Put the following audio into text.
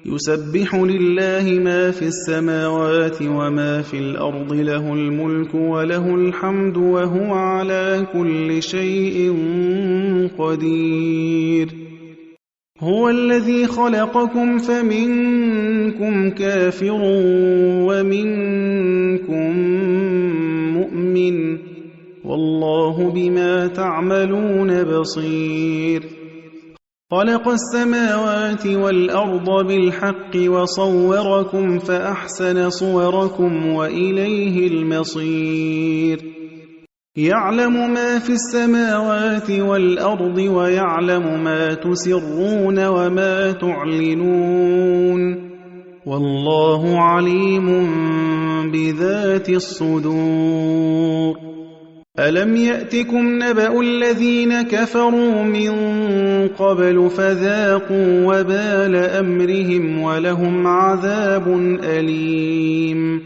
يُسَبِّحُ لِلَّهِ مَا فِي السَّمَاوَاتِ وَمَا فِي الْأَرْضِ ۖ لَهُ الْمُلْكُ وَلَهُ الْحَمْدُ ۖ وَهُوَ عَلَىٰ كُلِّ شَيْءٍ قَدِيرٌ هُوَ الَّذِي خَلَقَكُمْ فَمِنكُمْ كَافِرٌ وَمِنكُم مُّؤْمِنٌ ۚ وَاللَّهُ بِمَا تَعْمَلُونَ بَصِيرٌ خَلَقَ السَّمَاوَاتِ وَالْأَرْضَ بِالْحَقِّ وَصَوَّرَكُمْ فَأَحْسَنَ صُوَرَكُمْ ۖ وَإِلَيْهِ الْمَصِيرُ يَعْلَمُ مَا فِي السَّمَاوَاتِ وَالْأَرْضِ وَيَعْلَمُ مَا تُسِرُّونَ وَمَا تُعْلِنُونَ ۚ وَاللَّهُ عَلِيمٌ بِذَاتِ الصُّدُورِ أَلَمْ يَأْتِكُمْ نَبَأُ الَّذِينَ كَفَرُوا مِن قَبْلُ فَذَاقُوا وَبَالَ أَمْرِهِمْ وَلَهُمْ عَذَابٌ أَلِيمٌ